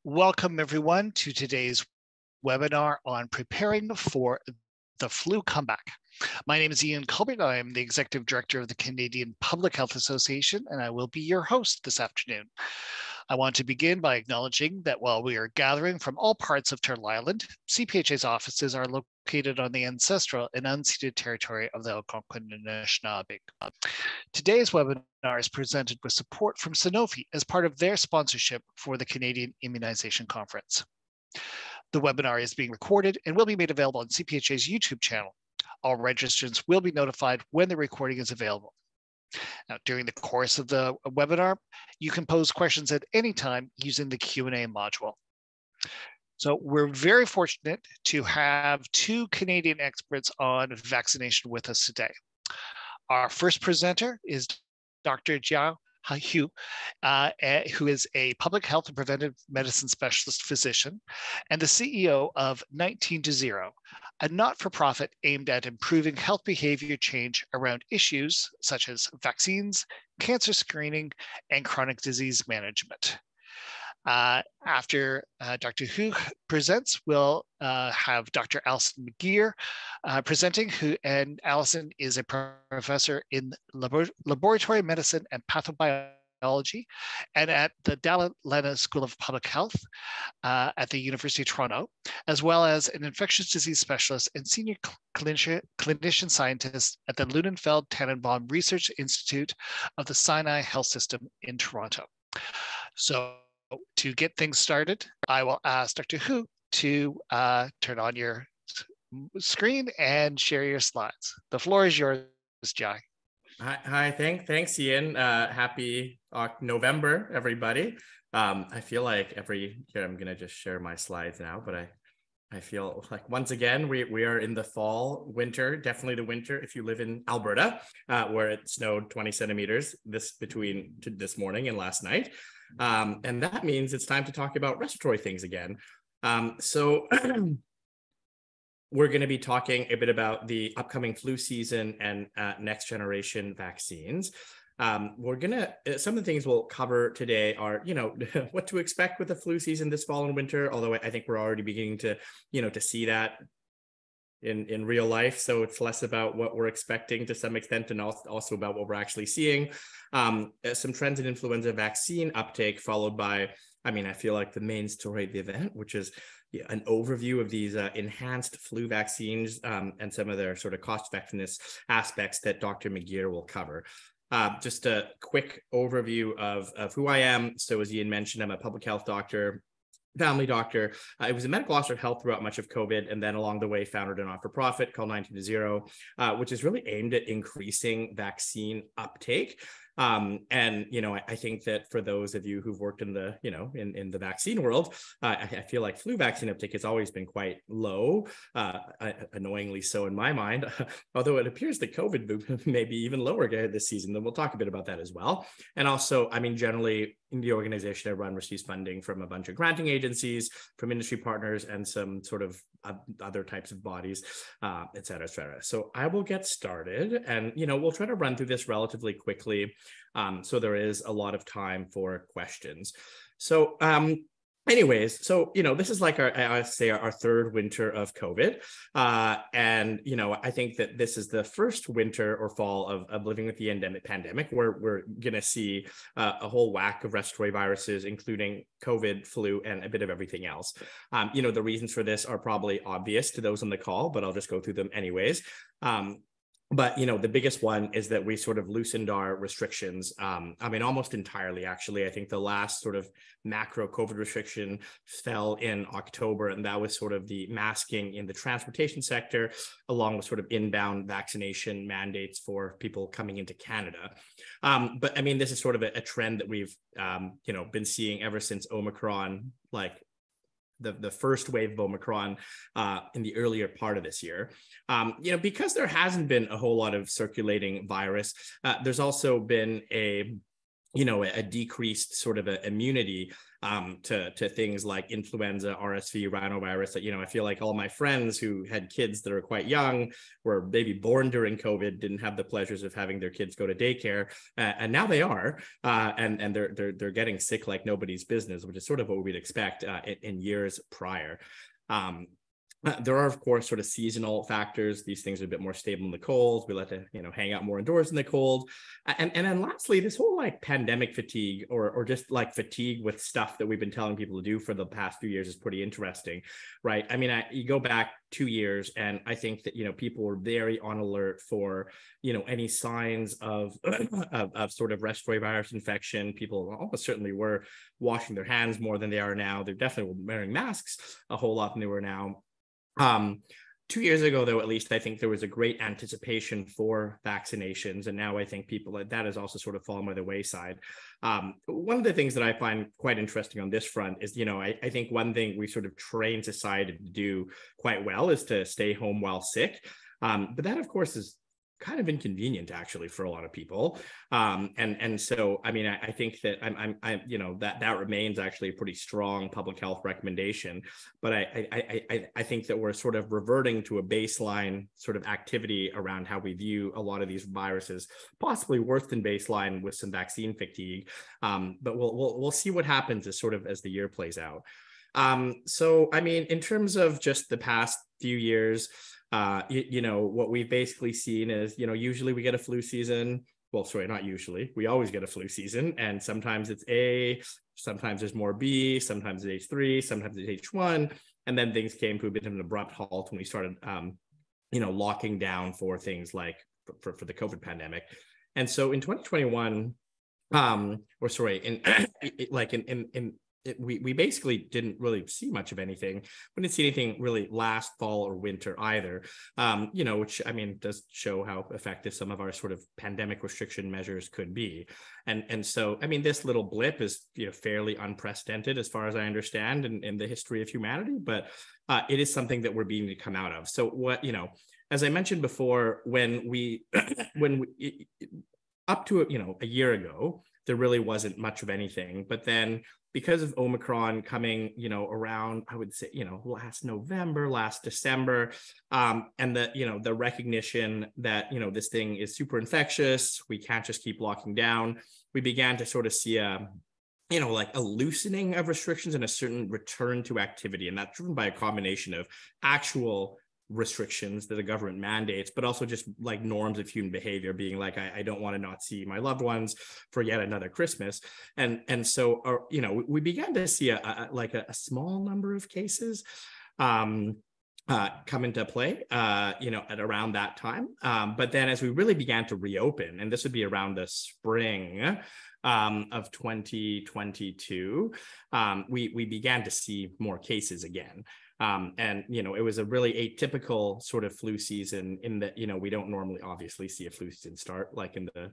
Welcome everyone to today's webinar on preparing for the flu comeback. My name is Ian Colbert. I am the Executive Director of the Canadian Public Health Association, and I will be your host this afternoon. I want to begin by acknowledging that while we are gathering from all parts of Turtle Island, CPHA's offices are located on the ancestral and unceded territory of the Algonquin and Anishinaabe. Today's webinar is presented with support from Sanofi as part of their sponsorship for the Canadian Immunization Conference. The webinar is being recorded and will be made available on CPHA's YouTube channel. All registrants will be notified when the recording is available. Now, during the course of the webinar, you can pose questions at any time using the Q&A module. So we're very fortunate to have two Canadian experts on vaccination with us today. Our first presenter is Dr. Jiao Hu, who is a public health and preventive medicine specialist physician and the CEO of 19-0, a not-for-profit aimed at improving health behavior change around issues such as vaccines, cancer screening, and chronic disease management. After Dr. Hu presents, we'll have Dr. Alison McGeer presenting, and Alison is a professor in laboratory medicine and pathobiology and at the Dalla Lana School of Public Health at the University of Toronto, as well as an infectious disease specialist and senior clinician scientist at the Lunenfeld Tannenbaum Research Institute of the Sinai Health System in Toronto. So, to get things started, I will ask Dr. Hu to turn on your screen and share your slides. The floor is yours, Jai. Hi, thanks, Ian. Happy November, everybody. I feel like every year I'm gonna just share my slides now, but I feel like once again we are in the fall, winter, definitely the winter. If you live in Alberta, where it snowed 20 centimeters between this morning and last night. And that means it's time to talk about respiratory things again. So we're going to be talking a bit about the upcoming flu season and next generation vaccines. Some of the things we'll cover today are, what to expect with the flu season this fall and winter, although I think we're already beginning to, to see that in real life. So it's less about what we're expecting to some extent and also about what we're actually seeing. Some trends in influenza vaccine uptake, followed by, I feel like the main story of the event, which is an overview of these enhanced flu vaccines and some of their sort of cost effectiveness aspects that Dr. McGeer will cover. Just a quick overview of who I am. So as Ian mentioned, I'm a public health doctor, family doctor. I was a medical officer of health throughout much of COVID, and then along the way founded a not-for-profit called 19-0, which is really aimed at increasing vaccine uptake. And, I think that for those of you who've worked in the, in the vaccine world, I feel like flu vaccine uptake has always been quite low, annoyingly so in my mind, although it appears that COVID may be even lower this season. Then we'll talk a bit about that as well. And also, generally in the organization I run receives funding from a bunch of granting agencies, from industry partners, and some sort of other types of bodies, et cetera, et cetera. So I will get started and, we'll try to run through this relatively quickly. So there is a lot of time for questions. So anyways, so, this is like I say our third winter of COVID. And, I think that this is the first winter or fall of living with the endemic pandemic, where we're going to see a whole whack of respiratory viruses, including COVID, flu, and a bit of everything else. The reasons for this are probably obvious to those on the call, but I'll just go through them anyways. But, the biggest one is that we sort of loosened our restrictions. Almost entirely, actually. I think the last sort of macro COVID restriction fell in October, and that was sort of the masking in the transportation sector, along with sort of inbound vaccination mandates for people coming into Canada. But this is sort of a trend that we've, been seeing ever since Omicron, like the first wave of Omicron in the earlier part of this year. Because there hasn't been a whole lot of circulating virus, there's also been a a decreased sort of immunity to things like influenza, RSV, rhinovirus. I feel like all my friends who had kids that are quite young, were maybe born during COVID, didn't have the pleasures of having their kids go to daycare, and now they are, and they're getting sick like nobody's business, which is sort of what we'd expect in years prior. There are, of course, sort of seasonal factors. These things are a bit more stable in the cold. We like to, hang out more indoors in the cold. And then lastly, this whole like pandemic fatigue or just like fatigue with stuff that we've been telling people to do for the past few years is pretty interesting, right? I mean, you go back 2 years, and I think that, people were very on alert for, any signs of, of sort of respiratory virus infection. People almost certainly were washing their hands more than they are now. They're definitely wearing masks a whole lot than they were now. 2 years ago, though, at least, I think there was a great anticipation for vaccinations. And now I think that has also sort of fallen by the wayside. One of the things that I find quite interesting on this front is, I think one thing we sort of train society to do quite well is to stay home while sick. But that, of course, is kind of inconvenient actually for a lot of people. And so, I mean, I think that that remains actually a pretty strong public health recommendation. But I think that we're sort of reverting to a baseline sort of activity around how we view a lot of these viruses, possibly worse than baseline with some vaccine fatigue. But we'll see what happens as the year plays out. So, I mean, in terms of just the past few years, what we've basically seen is, usually we get a flu season. Well, sorry, not usually. We always get a flu season, and sometimes it's A, sometimes there's more B, sometimes it's H3, sometimes it's H1, and then things came to a bit of an abrupt halt when we started, locking down for things like for the COVID pandemic. And so in 2021, we basically didn't really see much of anything. We didn't see anything really last fall or winter either, which, I mean, does show how effective some of our sort of pandemic restriction measures could be. And so, I mean, this little blip is, fairly unprecedented as far as I understand in the history of humanity, but it is something that we're beginning to come out of. So what, as I mentioned before, when we up to, a year ago, there really wasn't much of anything. But then because of Omicron coming, around, I would say, last November, last December, and the recognition that, this thing is super infectious, we can't just keep locking down, we began to sort of see a loosening of restrictions and a certain return to activity. And that's driven by a combination of actual restrictions that the government mandates, but also just like norms of human behavior, being like, I don't want to not see my loved ones for yet another Christmas. And so, we began to see a small number of cases come into play, at around that time. But then as we really began to reopen, and this would be around the spring of 2022, we began to see more cases again. And, it was a really atypical sort of flu season in that, we don't normally obviously see a flu season start like in the,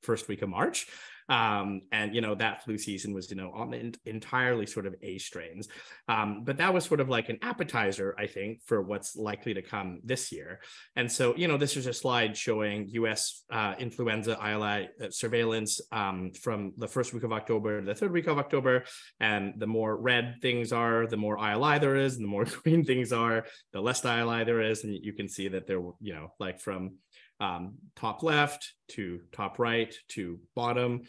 first week of March. And, that flu season was, on the entirely sort of A strains. But that was sort of like an appetizer, I think, for what's likely to come this year. And so, this is a slide showing US influenza ILI surveillance from the first week of October to the third week of October. And the more red things are, the more ILI there is, and the more green things are, the less ILI there is. And you can see that there, like from top left to top right to bottom,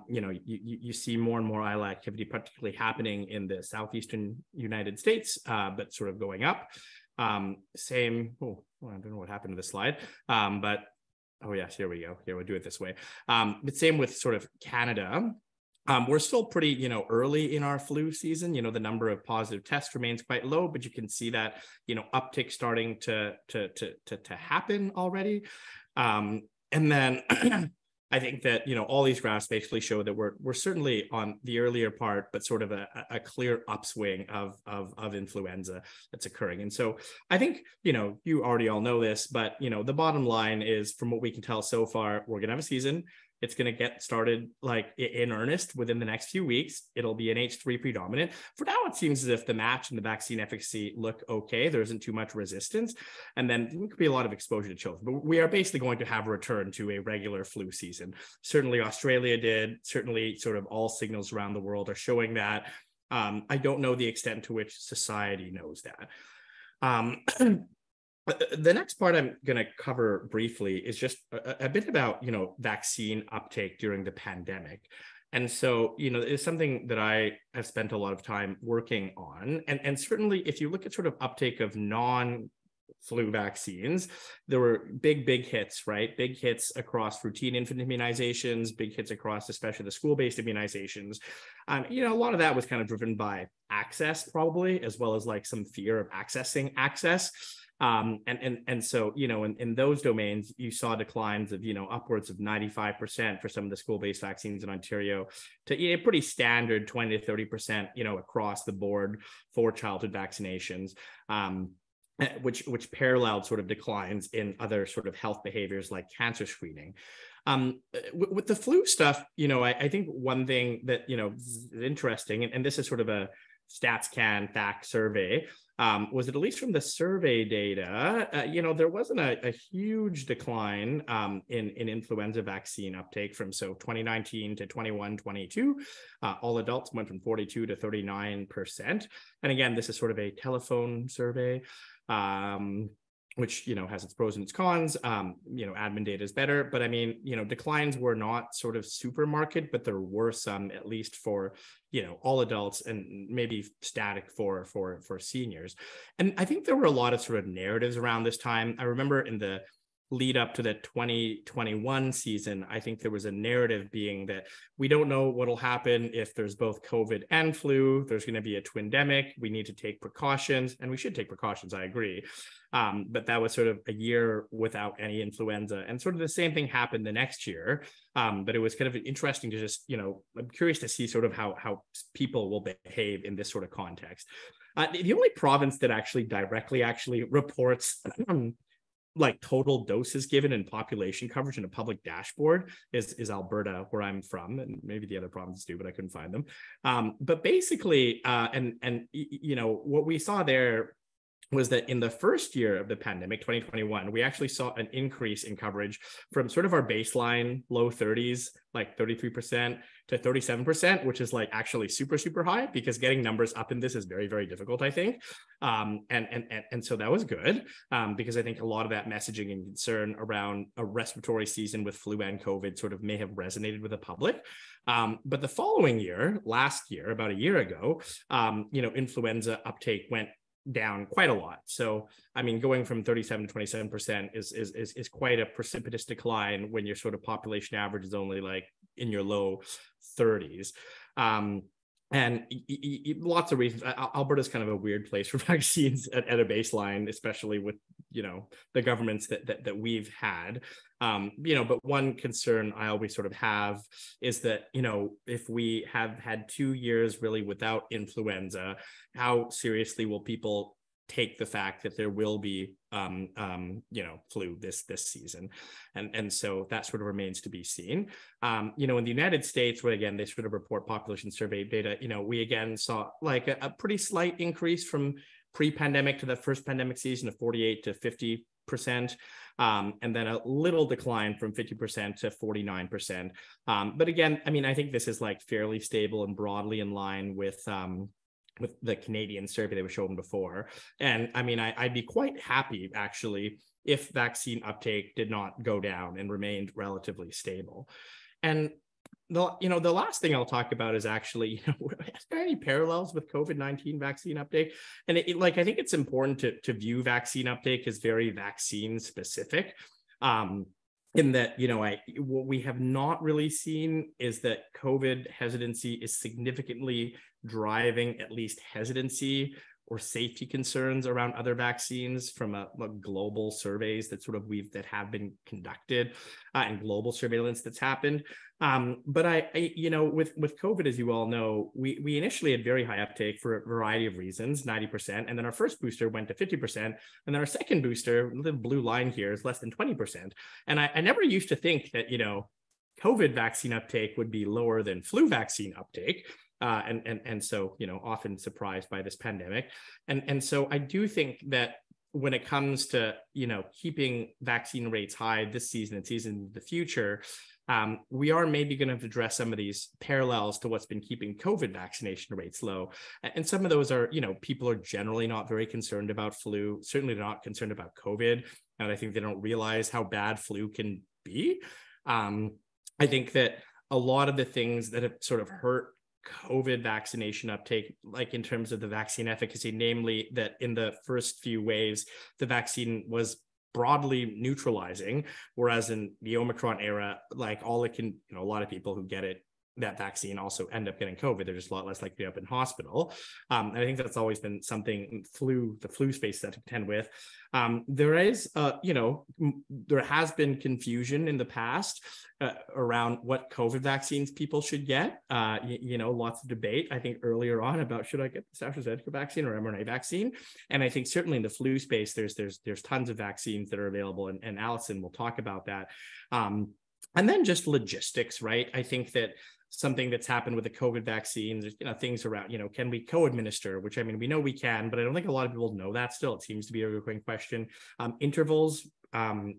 you see more and more ILI activity, particularly happening in the southeastern United States, but sort of going up. I don't know what happened to this slide, but oh yes, here we go. Here, we'll do it this way. But same with sort of Canada. We're still pretty, early in our flu season. The number of positive tests remains quite low, but you can see that, uptick starting to happen already. And then I think that, all these graphs basically show that we're certainly on the earlier part, but sort of a clear upswing of influenza that's occurring. And so I think, you already all know this, but, the bottom line is, from what we can tell so far, we're going to have a season. It's going to get started like in earnest within the next few weeks. It'll be an H3 predominant. For now, it seems as if the match and the vaccine efficacy look okay. There isn't too much resistance. And then there could be a lot of exposure to children. But we are basically going to have a return to a regular flu season. Certainly Australia did. Certainly sort of all signals around the world are showing that. I don't know the extent to which society knows that. The next part I'm going to cover briefly is just a bit about, vaccine uptake during the pandemic. And so, it's something that I have spent a lot of time working on. And certainly, if you look at sort of uptake of non-flu vaccines, there were big hits, right? Big hits across routine infant immunizations, big hits across especially the school-based immunizations. A lot of that was kind of driven by access, probably, as well as like some fear of accessing access. And so, in those domains, you saw declines of, upwards of 95% for some of the school-based vaccines in Ontario to a pretty standard 20 to 30%, across the board for childhood vaccinations, which paralleled sort of declines in other sort of health behaviors like cancer screening. With the flu stuff, I think one thing that, is interesting, and this is sort of a StatsCan fact survey, was that at least from the survey data, there wasn't a huge decline in influenza vaccine uptake from 2019 to 21-22. All adults went from 42 to 39%. And again, this is sort of a telephone survey, which, has its pros and its cons. Admin data is better, but I mean, declines were not sort of super marked, but there were some, at least for, all adults, and maybe static for seniors. And I think there were a lot of sort of narratives around this time. I remember in the lead up to the 2021 season, I think there was a narrative being that we don't know what'll happen if there's both COVID and flu. There's going to be a twindemic. We need to take precautions, and we should take precautions. I agree. But that was sort of a year without any influenza, and sort of the same thing happened the next year. But it was kind of interesting to just, I'm curious to see sort of how people will behave in this sort of context. The only province that actually directly reports like total doses given and population coverage in a public dashboard is Alberta, where I'm from, and maybe the other provinces do, but I couldn't find them. But basically, what we saw there was that in the first year of the pandemic, 2021, we actually saw an increase in coverage from sort of our baseline low 30s, like 33% to 37%, which is like actually super, super high, because getting numbers up in this is very, very difficult, I think. And so that was good, because I think a lot of that messaging and concern around a respiratory season with flu and COVID sort of may have resonated with the public. But the following year, last year, about a year ago, influenza uptake went down quite a lot. So, I mean, going from 37 to 27% is quite a precipitous decline when your sort of population average is only like in your low 30s. And lots of reasons. Alberta's kind of a weird place for vaccines at a baseline, especially with, the governments that we've had. But one concern I always sort of have is that, if we have had 2 years really without influenza, how seriously will people take the fact that there will be, flu this season? And so that sort of remains to be seen. In the United States, where again, they sort of report population survey data, we again saw like a pretty slight increase from pre-pandemic to the first pandemic season of 48 to 50%. And then a little decline from 50% to 49%. But again, I mean, I think this is like fairly stable and broadly in line with the Canadian survey that was shown before. And I mean, I'd be quite happy actually if vaccine uptake did not go down and remained relatively stable. And the last thing I'll talk about is actually, is there any parallels with COVID-19 vaccine uptake? And I think it's important to view vaccine uptake as very vaccine specific. In that, what we have not really seen is that COVID hesitancy is significantly driving at least hesitancy or safety concerns around other vaccines from global surveys that have been conducted and global surveillance that's happened. But with COVID, as you all know, we initially had very high uptake for a variety of reasons, 90%. And then our first booster went to 50%. And then our second booster, the blue line here, is less than 20%. And I never used to think that, COVID vaccine uptake would be lower than flu vaccine uptake. And so, often surprised by this pandemic. And so I do think that when it comes to, keeping vaccine rates high this season and season in the future, we are maybe going to address some of these parallels to what's been keeping COVID vaccination rates low. And some of those are, people are generally not very concerned about flu, certainly not concerned about COVID. And I think they don't realize how bad flu can be. I think that a lot of the things that have sort of hurt COVID vaccination uptake, like in terms of the vaccine efficacy, namely that in the first few waves, the vaccine was broadly neutralizing, whereas in the Omicron era, like a lot of people who get that vaccine also end up getting COVID. They're just a lot less likely to be up in hospital. And I think that's always been something the flu space that to contend with. There is, there has been confusion in the past around what COVID vaccines people should get. Lots of debate, I think, earlier on about should I get the AstraZeneca vaccine or mRNA vaccine? And I think certainly in the flu space, there's tons of vaccines that are available, and Allison will talk about that. And then just logistics, right? I think that something that's happened with the COVID vaccines, things around, can we co-administer, which we know we can, but I don't think a lot of people know that still. It seems to be a recurring question. Intervals,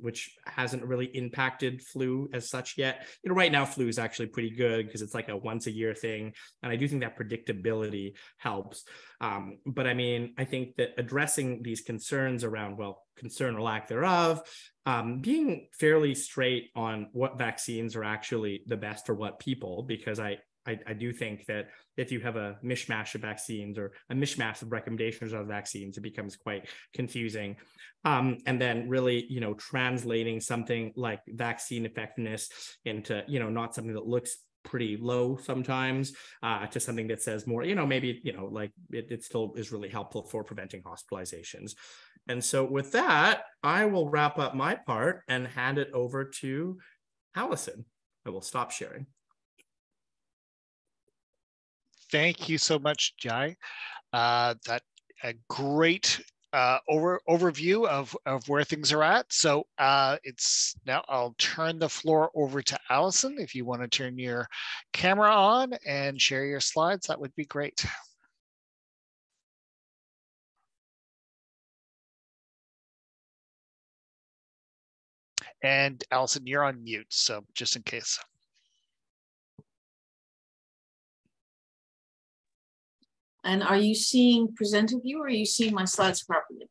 which hasn't really impacted flu as such yet. Right now flu is actually pretty good because it's like a once a year thing. And I do think that predictability helps. But I think that addressing these concerns around, concern or lack thereof, being fairly straight on what vaccines are actually the best for what people, because I do think that if you have a mishmash of vaccines or a mishmash of recommendations of vaccines, it becomes quite confusing. And then really, translating something like vaccine effectiveness into, not something that looks pretty low sometimes to something that says more, maybe, it still is really helpful for preventing hospitalizations. And so with that, I will wrap up my part and hand it over to Allison. I will stop sharing. Thank you so much, Jai. That a great overview of where things are at. So it's now I'll turn the floor over to Allison. If you want to turn your camera on and share your slides, that would be great. And Allison, you're on mute, so just in case. And are you seeing presenter view or are you seeing my slides properly?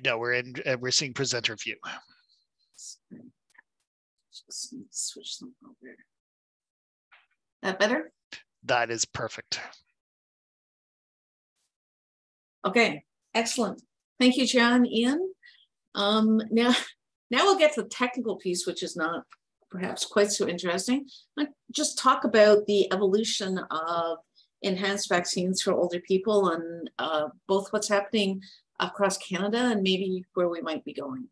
No, we're seeing presenter view. Just switch them over. That better? That is perfect. Okay, excellent. Thank you, John, Ian. Now we'll get to the technical piece, which is not perhaps quite so interesting. I'll just talk about the evolution of enhanced vaccines for older people and both what's happening across Canada and maybe where we might be going.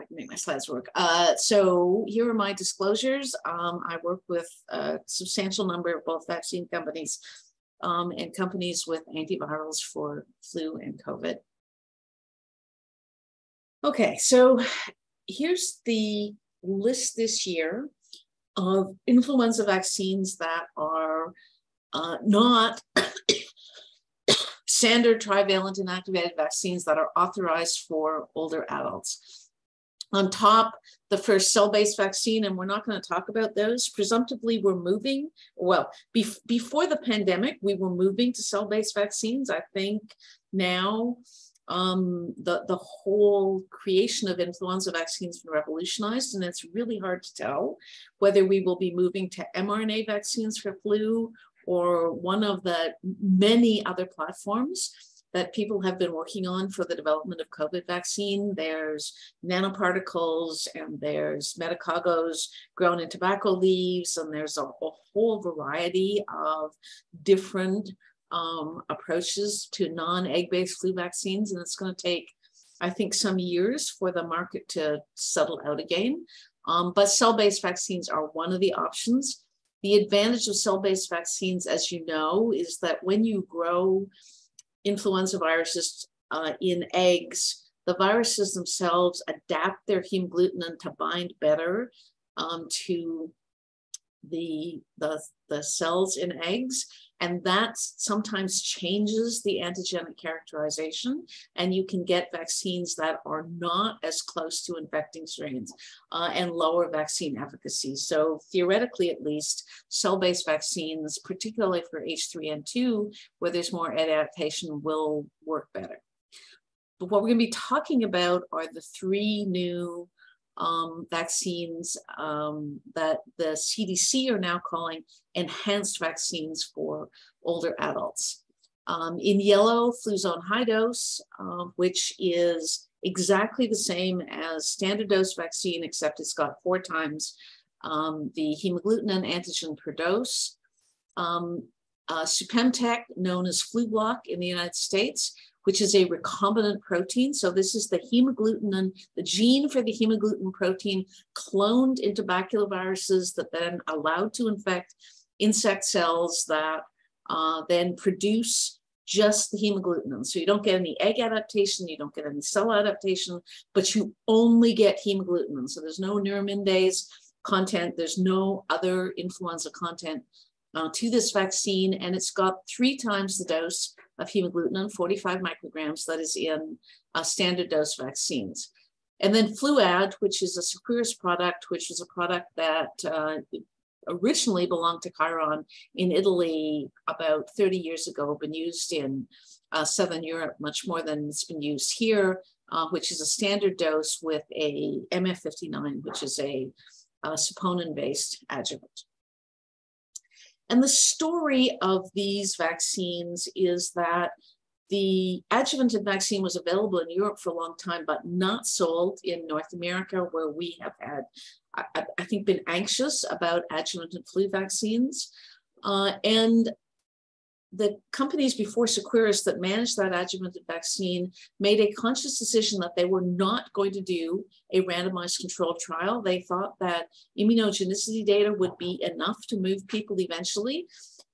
I can make my slides work. So here are my disclosures. I work with a substantial number of both vaccine companies and companies with antivirals for flu and COVID. Okay, so here's the list this year of influenza vaccines that are not standard trivalent inactivated vaccines that are authorized for older adults. On top, the first cell-based vaccine, and we're not going to talk about those. Presumptively, we're moving, well, before the pandemic, we were moving to cell-based vaccines. I think now the whole creation of influenza vaccines has been revolutionized, and it's really hard to tell whether we will be moving to mRNA vaccines for flu or one of the many other platforms that people have been working on for the development of COVID vaccine. There's nanoparticles and there's metacogos grown in tobacco leaves, and there's a whole variety of different approaches to non-egg-based flu vaccines. And it's going to take, I think, some years for the market to settle out again. But cell-based vaccines are one of the options. The advantage of cell-based vaccines, as you know, is that when you grow influenza viruses in eggs, the viruses themselves adapt their hemagglutinin to bind better to the cells in eggs, and that sometimes changes the antigenic characterization, and you can get vaccines that are not as close to infecting strains and lower vaccine efficacy. So theoretically, at least, cell-based vaccines, particularly for H3N2, where there's more adaptation, will work better. But what we're going to be talking about are the three new vaccines that the CDC are now calling enhanced vaccines for older adults. In yellow, Fluzone high dose, which is exactly the same as standard dose vaccine, except it's got 4 times the hemagglutinin antigen per dose. Supemtec, known as Flublok in the United States, which is a recombinant protein. So this is the hemagglutinin, the gene for the hemagglutinin protein cloned into baculoviruses that then allowed to infect insect cells that then produce just the hemagglutinin. So you don't get any egg adaptation, you don't get any cell adaptation, but you only get hemagglutinin. So there's no neuraminidase content, there's no other influenza content to this vaccine, and it's got 3 times the dose of hemagglutinin, 45 micrograms, that is in standard dose vaccines. And then Fluad, which is a Seqirus product, which was a product that originally belonged to Chiron in Italy about 30 years ago, been used in Southern Europe much more than it's been used here, which is a standard dose with a MF59, which is a saponin-based adjuvant. And the story of these vaccines is that the adjuvanted vaccine was available in Europe for a long time, but not sold in North America, where we have had, I think, been anxious about adjuvanted flu vaccines. And the companies before Seqirus that managed that adjuvanted vaccine made a conscious decision that they were not going to do a randomized controlled trial. They thought that immunogenicity data would be enough to move people eventually.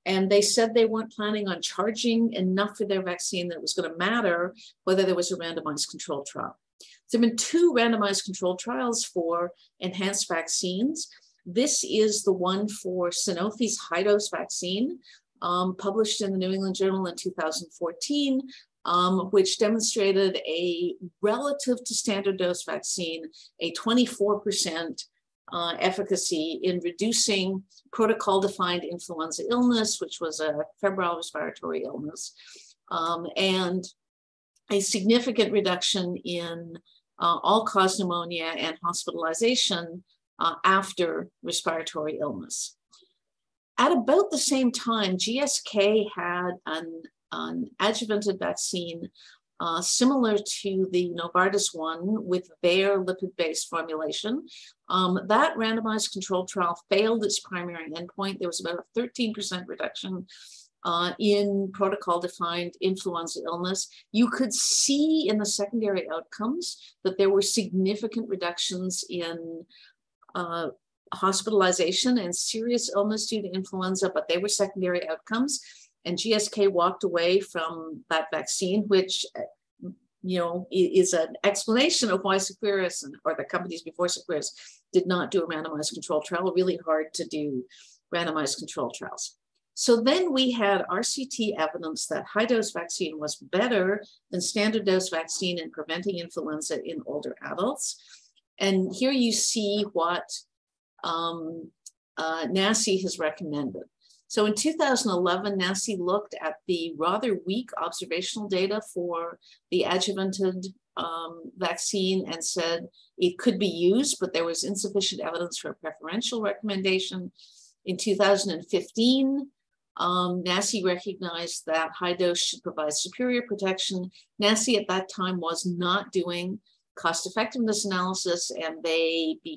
And they said they weren't planning on charging enough for their vaccine that it was going to matter whether there was a randomized controlled trial. There have been 2 randomized controlled trials for enhanced vaccines. This is the one for Sanofi's high-dose vaccine, published in the New England Journal in 2014, which demonstrated a relative to standard dose vaccine, a 24% efficacy in reducing protocol-defined influenza illness, which was a febrile respiratory illness, and a significant reduction in all-cause pneumonia and hospitalization after respiratory illness. At about the same time, GSK had an adjuvanted vaccine similar to the Novartis one with their lipid-based formulation. That randomized controlled trial failed its primary endpoint. There was about a 13% reduction in protocol-defined influenza illness. You could see in the secondary outcomes that there were significant reductions in hospitalization and serious illness due to influenza, but they were secondary outcomes. And GSK walked away from that vaccine, which, is an explanation of why Seqirus or the companies before Seqirus did not do a randomized control trial. Really hard to do randomized control trials. So then we had RCT evidence that high-dose vaccine was better than standard dose vaccine in preventing influenza in older adults. And here you see what NACI has recommended. So in 2011, NACI looked at the rather weak observational data for the adjuvanted vaccine and said it could be used, but there was insufficient evidence for a preferential recommendation. In 2015, NACI recognized that high dose should provide superior protection. NACI at that time was not doing cost effectiveness analysis, and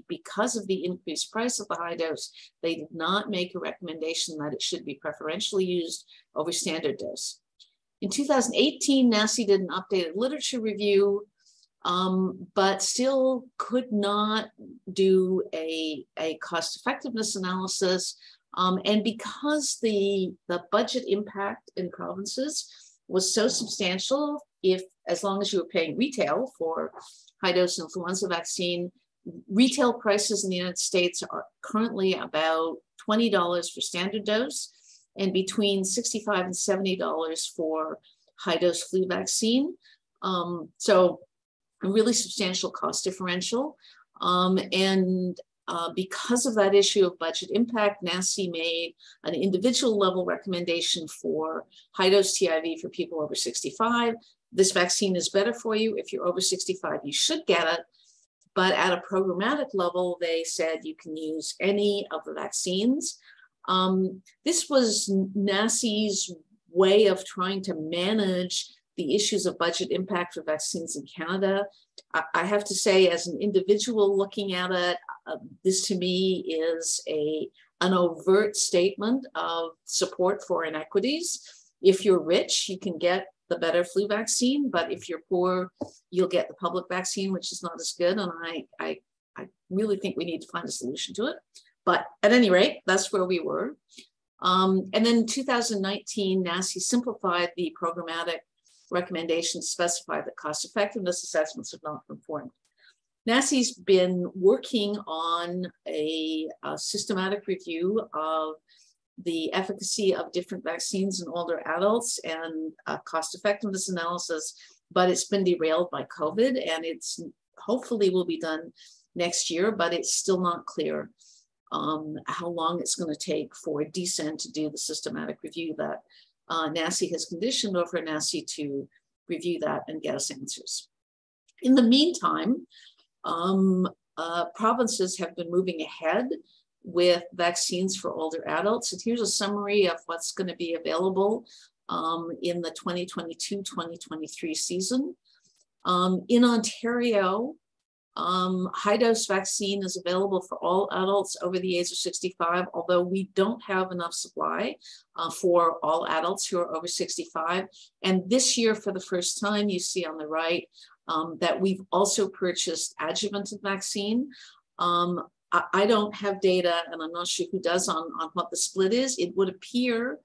because of the increased price of the high dose, they did not make a recommendation that it should be preferentially used over standard dose. In 2018, NACI did an updated literature review, but still could not do a cost effectiveness analysis. And because the budget impact in provinces was so substantial, if as long as you were paying retail for high-dose influenza vaccine. Retail prices in the United States are currently about $20 for standard dose and between $65 and $70 for high-dose flu vaccine. So a really substantial cost differential. Because of that issue of budget impact, NACI made an individual level recommendation for high-dose TIV for people over 65. This vaccine is better for you. If you're over 65, you should get it. But at a programmatic level, they said you can use any of the vaccines. This was NACI's way of trying to manage the issues of budget impact for vaccines in Canada. I have to say, as an individual looking at it, this to me is an overt statement of support for inequities. If you're rich, you can get the better flu vaccine, but if you're poor, you'll get the public vaccine, which is not as good. And I really think we need to find a solution to it. But at any rate, that's where we were. And then in 2019, NACI simplified the programmatic recommendations, specified that cost effectiveness assessments have not been performed. NACI's been working on a systematic review of the efficacy of different vaccines in older adults and cost effectiveness analysis, but it's been derailed by COVID, and it's hopefully will be done next year, but it's still not clear how long it's going to take for DCEN to do the systematic review that NACI has conditioned over NACI to review that and get us answers. In the meantime, provinces have been moving ahead with vaccines for older adults. And here's a summary of what's going to be available in the 2022-2023 season. In Ontario, high-dose vaccine is available for all adults over the age of 65, although we don't have enough supply for all adults who are over 65. And this year, for the first time, you see on the right that we've also purchased adjuvanted vaccine. I don't have data, and I'm not sure who does on what the split is. It would appear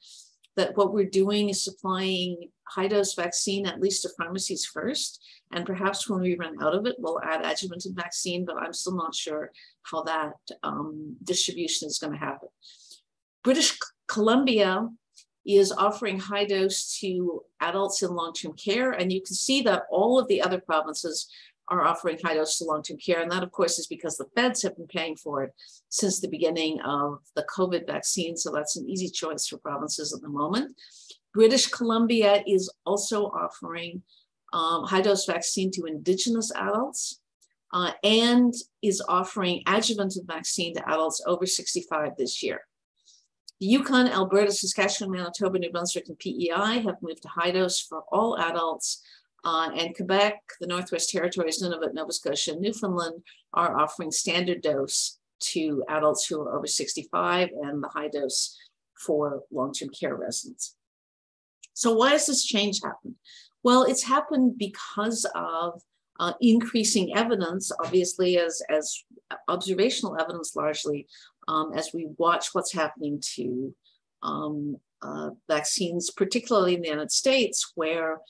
that what we're doing is supplying high-dose vaccine, at least to pharmacies first, and perhaps when we run out of it, we'll add adjuvanted vaccine, but I'm still not sure how that distribution is going to happen. British Columbia is offering high dose to adults in long-term care, and you can see that all of the other provinces are offering high dose to long-term care. And that, of course, is because the feds have been paying for it since the beginning of the COVID vaccine. So that's an easy choice for provinces at the moment. British Columbia is also offering high dose vaccine to Indigenous adults and is offering adjuvanted vaccine to adults over 65 this year. Yukon, Alberta, Saskatchewan, Manitoba, New Brunswick, and PEI have moved to high dose for all adults. And Quebec, the Northwest Territories, Nunavut, Nova Scotia, and Newfoundland are offering standard dose to adults who are over 65 and the high dose for long-term care residents. So why has this change happened? Well, it's happened because of increasing evidence, obviously as observational evidence largely, as we watch what's happening to vaccines, particularly in the United States, where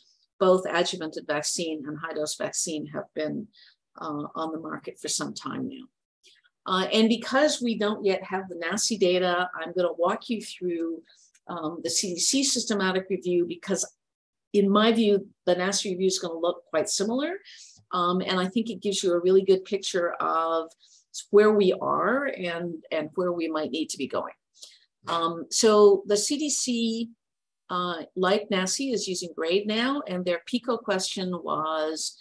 both adjuvanted vaccine and high-dose vaccine have been on the market for some time now. And because we don't yet have the NACI data, I'm going to walk you through the CDC systematic review, because in my view, the NACI review is going to look quite similar. And I think it gives you a really good picture of where we are and where we might need to be going. So the CDC, like NACI, is using GRADE now, and their PICO question was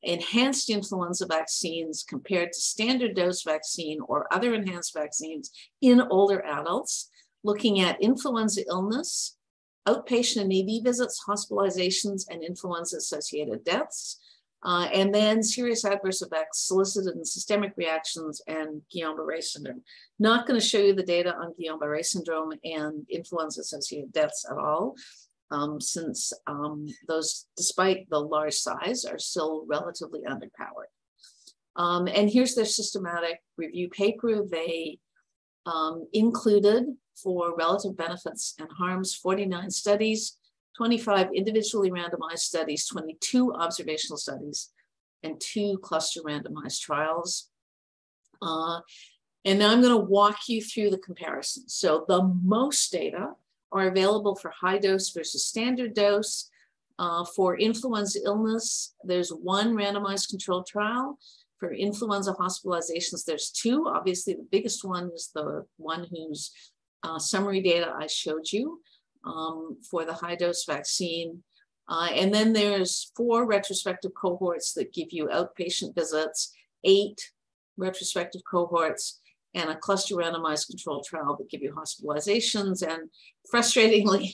enhanced influenza vaccines compared to standard dose vaccine or other enhanced vaccines in older adults, looking at influenza illness, outpatient and ED visits, hospitalizations, and influenza-associated deaths, and then serious adverse effects, solicited and systemic reactions, and Guillain-Barré syndrome. Not going to show you the data on Guillain-Barré syndrome and influenza-associated deaths at all, since those, despite the large size, are still relatively underpowered. And here's their systematic review paper. They included, for relative benefits and harms, 49 studies, 25 individually randomized studies, 22 observational studies, and 2 cluster randomized trials. And now I'm going to walk you through the comparisons. So the most data are available for high dose versus standard dose. For influenza illness, there's 1 randomized controlled trial. For influenza hospitalizations, there's 2. Obviously, the biggest one is the one whose summary data I showed you for the high dose vaccine. And then there's 4 retrospective cohorts that give you outpatient visits, 8 retrospective cohorts, and a cluster randomized controlled trial that give you hospitalizations. And frustratingly,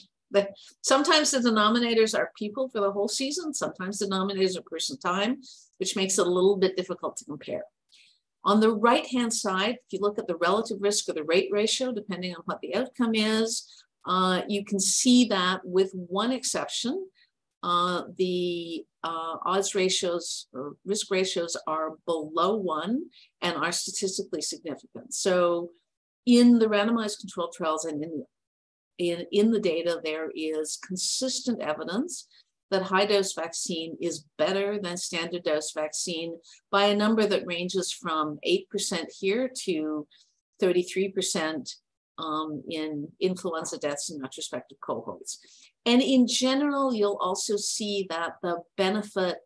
sometimes the denominators are people for the whole season. Sometimes the denominators are person time, which makes it a little bit difficult to compare. On the right-hand side, if you look at the relative risk or the rate ratio, depending on what the outcome is, you can see that with one exception, the odds ratios or risk ratios are below 1 and are statistically significant. So in the randomized controlled trials and in the data, there is consistent evidence that high dose vaccine is better than standard dose vaccine by a number that ranges from 8% here to 33% in influenza deaths in retrospective cohorts. And in general, you'll also see that the benefit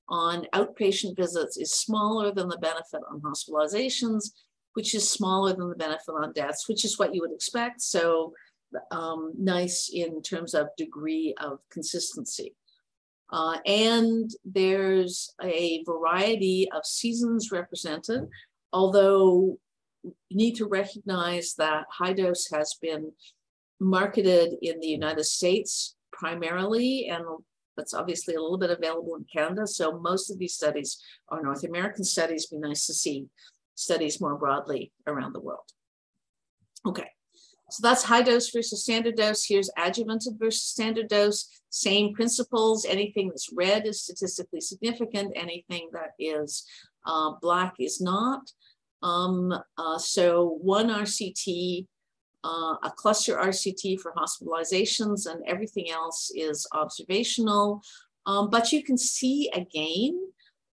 on outpatient visits is smaller than the benefit on hospitalizations, which is smaller than the benefit on deaths, which is what you would expect. So nice in terms of degree of consistency. And there's a variety of seasons represented, although you need to recognize that high dose has been marketed in the United States primarily, and that's obviously a little bit available in Canada. So most of these studies are North American studies. It'd be nice to see studies more broadly around the world. Okay, so that's high dose versus standard dose. Here's adjuvanted versus standard dose. Same principles. Anything that's red is statistically significant. Anything that is black is not. So 1 RCT, a cluster RCT for hospitalizations, and everything else is observational. But you can see again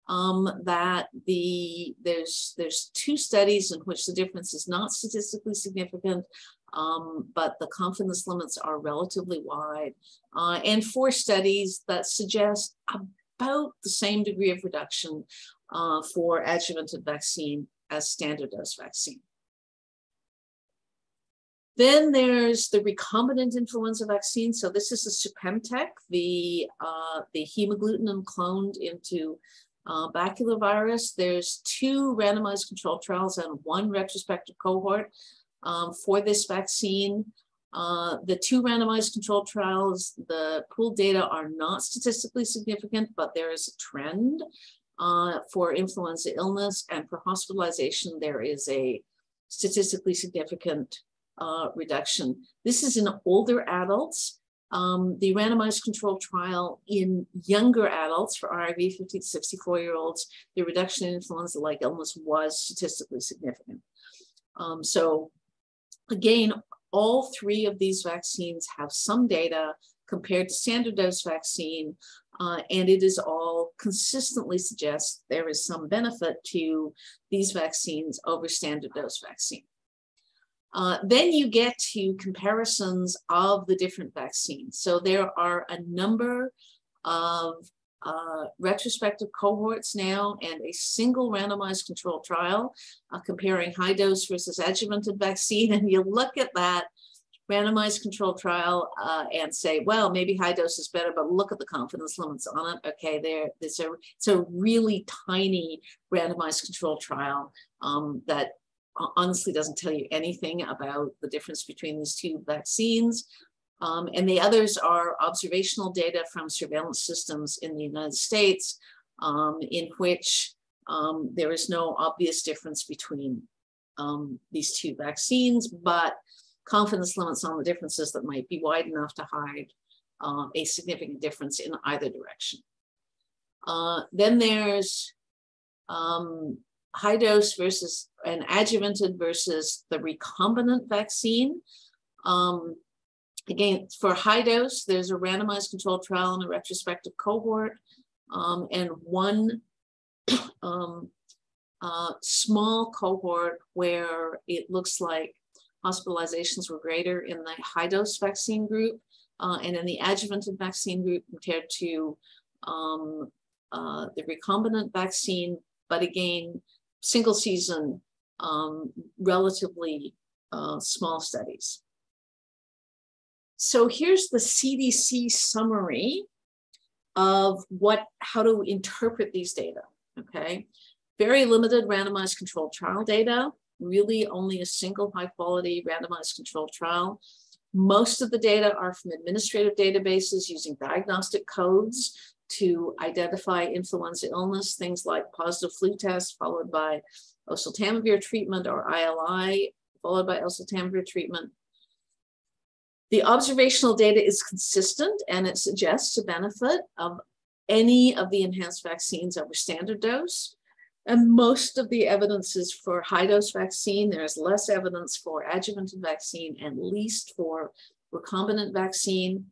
that there's 2 studies in which the difference is not statistically significant, but the confidence limits are relatively wide, and 4 studies that suggest about the same degree of reduction for adjuvanted vaccine as standard dose vaccine. Then there's the recombinant influenza vaccine. So this is the Supemtech, the hemagglutinin cloned into baculovirus. There's 2 randomized controlled trials and 1 retrospective cohort for this vaccine. The 2 randomized controlled trials, the pooled data are not statistically significant, but there is a trend for influenza illness, and for hospitalization, there is a statistically significant reduction. This is in older adults. The randomized controlled trial in younger adults for IIV 50 to 64-year-olds, the reduction in influenza-like illness was statistically significant. So again, all 3 of these vaccines have some data compared to standard dose vaccine, and it is all consistently suggests there is some benefit to these vaccines over standard dose vaccine. Then you get to comparisons of the different vaccines. So there are a number of retrospective cohorts now and a single randomized controlled trial comparing high dose versus adjuvanted vaccine. And you look at that randomized controlled trial and say, well, maybe high dose is better, but look at the confidence limits on it. Okay, it's a really tiny randomized controlled trial that honestly doesn't tell you anything about the difference between these 2 vaccines. And the others are observational data from surveillance systems in the United States, in which there is no obvious difference between these 2 vaccines, but confidence limits on the differences that might be wide enough to hide a significant difference in either direction. Then there's high dose versus an adjuvanted versus the recombinant vaccine. Again, for high dose, there's a randomized controlled trial and a retrospective cohort, and one small cohort where it looks like hospitalizations were greater in the high dose vaccine group and in the adjuvanted vaccine group compared to the recombinant vaccine, but again, single season, relatively small studies. So here's the CDC summary of how to interpret these data, okay? Very limited randomized controlled trial data, really only a single high quality randomized controlled trial. Most of the data are from administrative databases using diagnostic codes to identify influenza illness, things like positive flu test followed by oseltamivir treatment, or ILI followed by oseltamivir treatment. The observational data is consistent and it suggests a benefit of any of the enhanced vaccines over standard dose. And most of the evidence is for high dose vaccine. There's less evidence for adjuvanted vaccine and least for recombinant vaccine,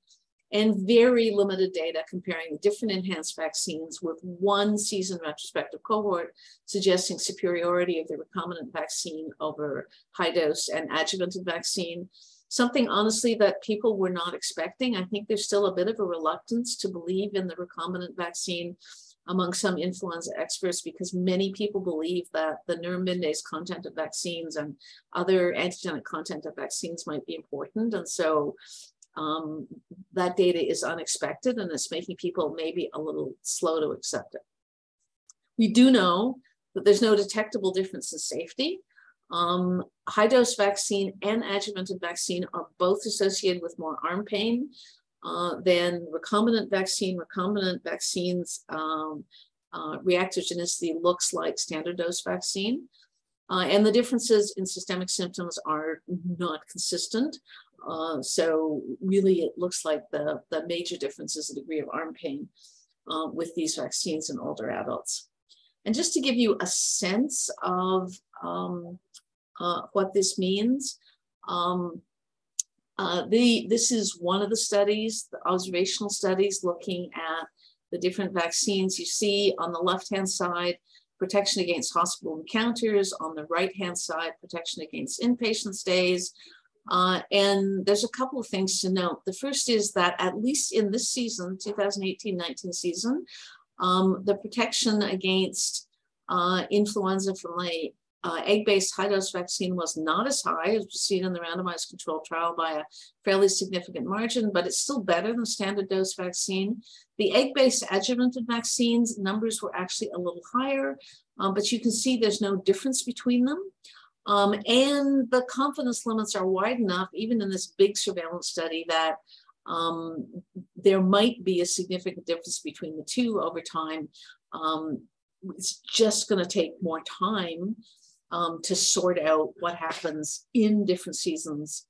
and very limited data comparing the different enhanced vaccines with one season retrospective cohort suggesting superiority of the recombinant vaccine over high dose and adjuvanted vaccine. Something honestly that people were not expecting. I think there's still a bit of a reluctance to believe in the recombinant vaccine among some influenza experts, because many people believe that the neuraminidase content of vaccines and other antigenic content of vaccines might be important. And so that data is unexpected and it's making people maybe a little slow to accept it. We do know that there's no detectable difference in safety. High dose vaccine and adjuvanted vaccine are both associated with more arm pain than recombinant vaccine. Recombinant vaccines reactogenicity looks like standard dose vaccine. And the differences in systemic symptoms are not consistent. So really it looks like the major difference is the degree of arm pain with these vaccines in older adults. And just to give you a sense of what this means, this is one of the studies, the observational studies looking at the different vaccines. You see on the left-hand side, protection against hospital encounters, on the right-hand side, protection against inpatient stays. And there's a couple of things to note. The first is that at least in this season, 2018-19 season, the protection against influenza from the egg-based high-dose vaccine was not as high as was seen in the randomized controlled trial by a fairly significant margin, but it's still better than standard dose vaccine. The egg-based adjuvanted vaccines, numbers were actually a little higher, but you can see there's no difference between them. And the confidence limits are wide enough, even in this big surveillance study, that there might be a significant difference between the two over time. It's just going to take more time to sort out what happens in different seasons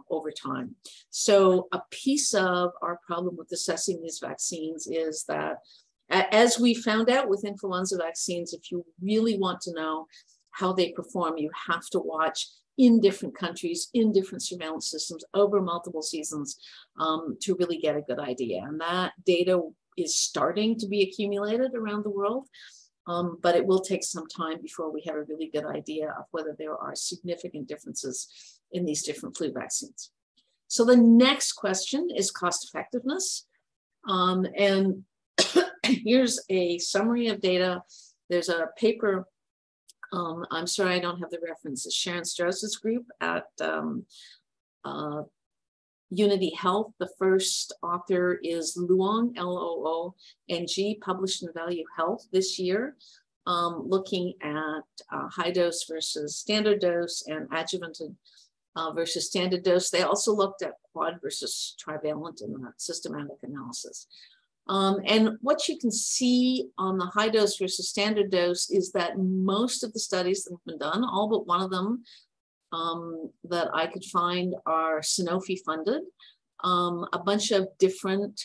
over time. So a piece of our problem with assessing these vaccines is that, as we found out with influenza vaccines, if you really want to know how they perform, you have to watch in different countries, in different surveillance systems over multiple seasons to really get a good idea. And that data is starting to be accumulated around the world. But it will take some time before we have a really good idea of whether there are significant differences in these different flu vaccines. So the next question is cost effectiveness. And here's a summary of data. There's a paper, I'm sorry, I don't have the reference. It's Sharon Strauss's group at Unity Health. The first author is Luong, L-O-O-N-G, published in Value Health this year, looking at high dose versus standard dose and adjuvanted versus standard dose. They also looked at quad versus trivalent in that systematic analysis. And what you can see on the high dose versus standard dose is that most of the studies that have been done, all but one of them, that I could find are Sanofi funded, a bunch of different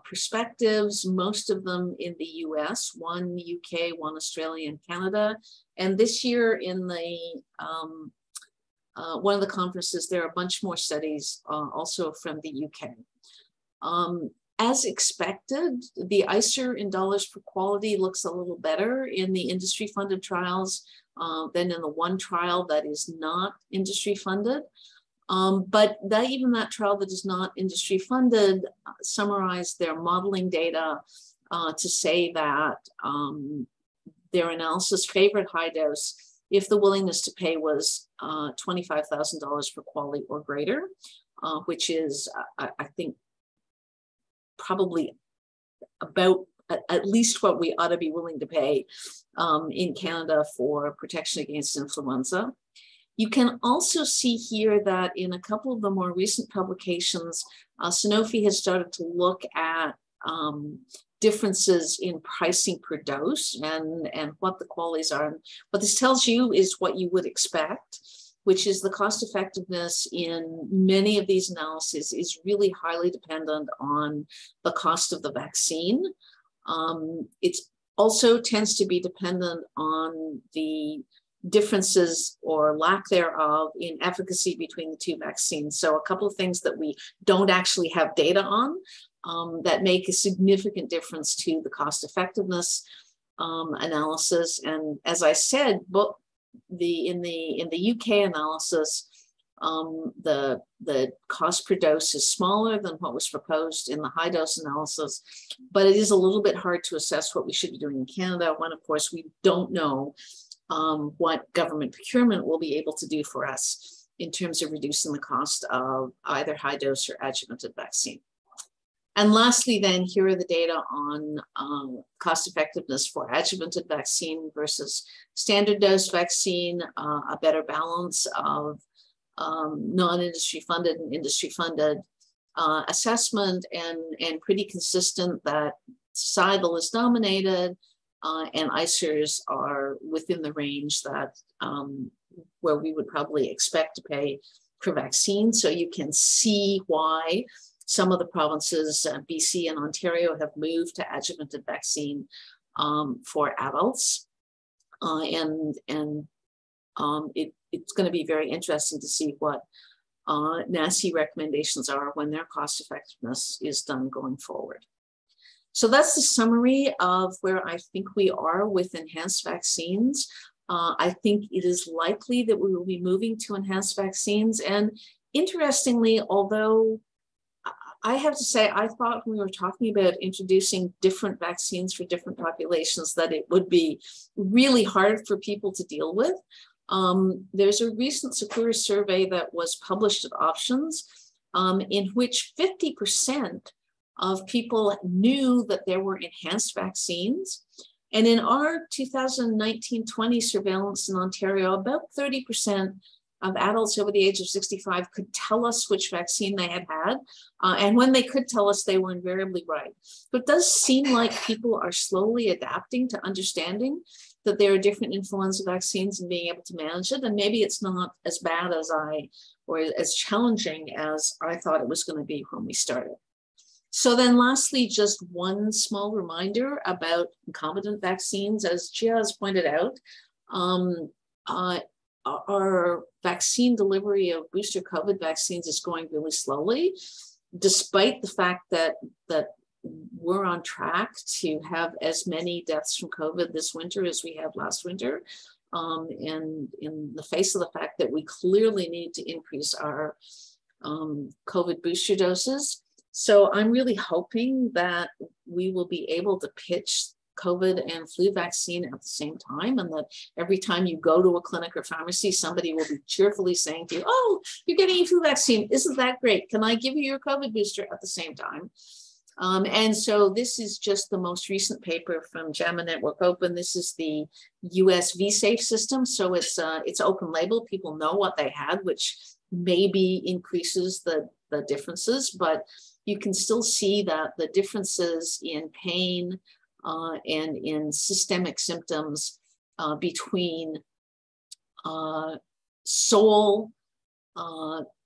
perspectives, most of them in the US, one UK, one Australia and Canada. And this year in the one of the conferences, there are a bunch more studies also from the UK. As expected, the ICER in dollars per quality looks a little better in the industry-funded trials than in the one trial that is not industry-funded. But even that trial that is not industry-funded summarized their modeling data to say that their analysis favored high dose if the willingness to pay was $25,000 per quality or greater, which is, I think, probably about at least what we ought to be willing to pay in Canada for protection against influenza. You can also see here that in a couple of the more recent publications, Sanofi has started to look at differences in pricing per dose and what the qualities are. And what this tells you is what you would expect, which is the cost effectiveness in many of these analyses is really highly dependent on the cost of the vaccine. It also tends to be dependent on the differences or lack thereof in efficacy between the two vaccines. So a couple of things that we don't actually have data on that make a significant difference to the cost effectiveness analysis. And as I said, in the UK analysis, the cost per dose is smaller than what was proposed in the high dose analysis, but it is a little bit hard to assess what we should be doing in Canada when, of course, we don't know what government procurement will be able to do for us in terms of reducing the cost of either high dose or adjuvanted vaccine. And lastly, then, here are the data on cost effectiveness for adjuvanted vaccine versus standard dose vaccine, a better balance of non-industry funded and industry funded assessment, and pretty consistent that societal is dominated and ICERs are within the range that where we would probably expect to pay per vaccine. So you can see why some of the provinces, BC and Ontario, have moved to adjuvanted vaccine for adults. It's going to be very interesting to see what NACI recommendations are when their cost effectiveness is done going forward. So that's the summary of where I think we are with enhanced vaccines. I think it is likely that we will be moving to enhanced vaccines. And interestingly, although I have to say, I thought when we were talking about introducing different vaccines for different populations that it would be really hard for people to deal with. There's a recent Sakura survey that was published at Options in which 50% of people knew that there were enhanced vaccines. And in our 2019-20 surveillance in Ontario, about 30% of adults over the age of 65 could tell us which vaccine they had had. And when they could tell us, they were invariably right. But it does seem like people are slowly adapting to understanding that there are different influenza vaccines and being able to manage it. And maybe it's not as bad as or as challenging as I thought it was going to be when we started. So then lastly, just one small reminder about concomitant vaccines. As Gia has pointed out, our vaccine delivery of booster COVID vaccines is going really slowly, despite the fact that we're on track to have as many deaths from COVID this winter as we had last winter. And in the face of the fact that we clearly need to increase our COVID booster doses. So I'm really hoping that we will be able to pitch COVID and flu vaccine at the same time, and that every time you go to a clinic or pharmacy, somebody will be cheerfully saying to you, "Oh, you're getting a flu vaccine. Isn't that great? Can I give you your COVID booster at the same time?" And so this is just the most recent paper from JAMA Network Open. This is the US V-Safe system. So it's open label. People know what they had, which maybe increases the differences, but you can still see that the differences in pain and in systemic symptoms between sole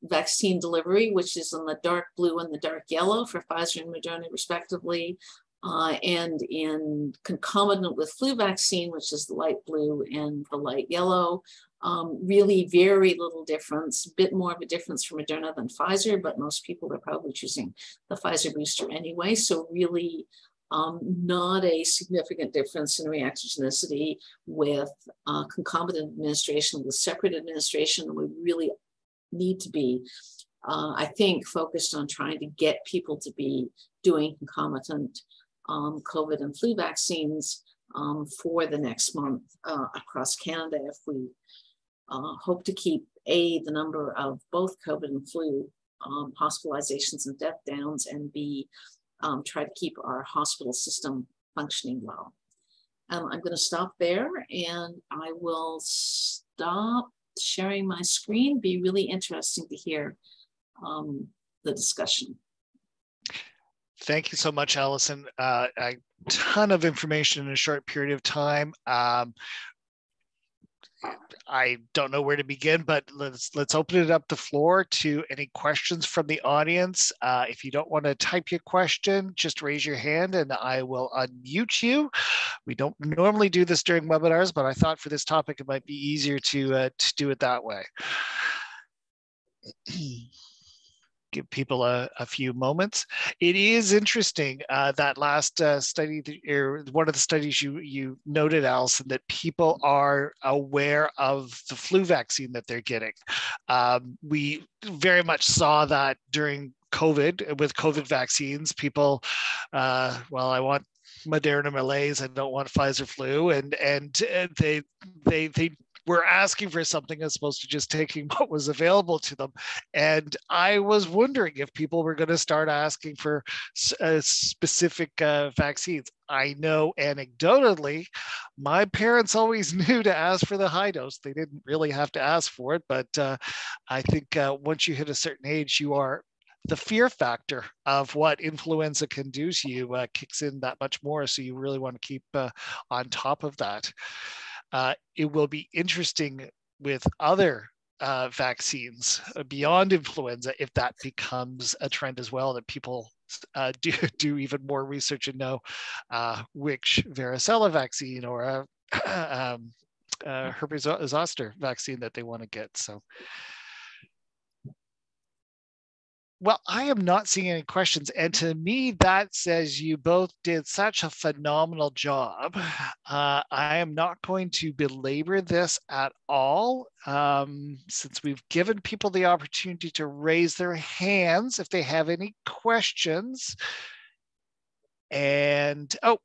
vaccine delivery, which is in the dark blue and the dark yellow for Pfizer and Moderna respectively, and in concomitant with flu vaccine, which is the light blue and the light yellow, Really very little difference, a bit more of a difference for Moderna than Pfizer, but most people are probably choosing the Pfizer booster anyway. So really not a significant difference in reactogenicity with concomitant administration, with separate administration. We really need to be, I think, focused on trying to get people to be doing concomitant COVID and flu vaccines for the next month across Canada if we hope to keep the number of both COVID and flu hospitalizations and death downs, and B, try to keep our hospital system functioning well. I'm going to stop there and I will stop sharing my screen. Be really interesting to hear the discussion. Thank you so much, Allison. A ton of information in a short period of time. I don't know where to begin, but let's open it up the floor to any questions from the audience. If you don't want to type your question, just raise your hand and I will unmute you. We don't normally do this during webinars, but I thought for this topic it might be easier to do it that way. Give people a few moments. It is interesting that last study, or one of the studies you noted, Allison, that people are aware of the flu vaccine that they're getting. We very much saw that during COVID with COVID vaccines. People, well, I want Moderna malaise, I don't want Pfizer flu, and they were asking for something as opposed to just taking what was available to them. And I was wondering if people were going to start asking for specific vaccines. I know anecdotally, my parents always knew to ask for the high dose. They didn't really have to ask for it, but I think once you hit a certain age, the fear factor of what influenza can do to you kicks in that much more. So you really want to keep on top of that. It will be interesting with other vaccines beyond influenza if that becomes a trend as well, that people do even more research and know which varicella vaccine or herpes zoster vaccine that they want to get. So. Well, I am not seeing any questions. And to me, that says you both did such a phenomenal job. I am not going to belabor this at all, since we've given people the opportunity to raise their hands if they have any questions. And, oh,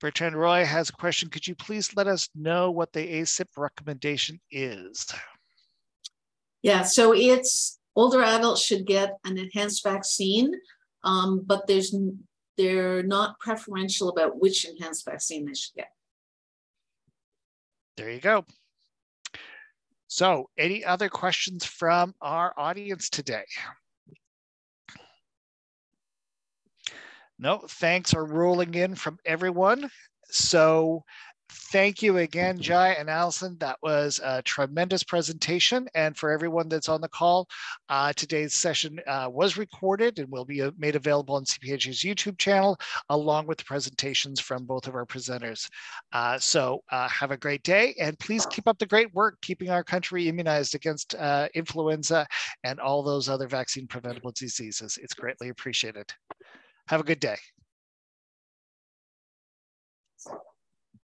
Bertrand Roy has a question. Could you please let us know what the ACIP recommendation is? Yeah, so it's older adults should get an enhanced vaccine, but they're not preferential about which enhanced vaccine they should get. There you go. So any other questions from our audience today? No, thanks are rolling in from everyone. So thank you again, Jai and Allison. That was a tremendous presentation. And for everyone that's on the call, today's session was recorded and will be made available on CPH's YouTube channel, along with the presentations from both of our presenters. So have a great day, and please keep up the great work keeping our country immunized against influenza and all those other vaccine preventable diseases. It's greatly appreciated. Have a good day.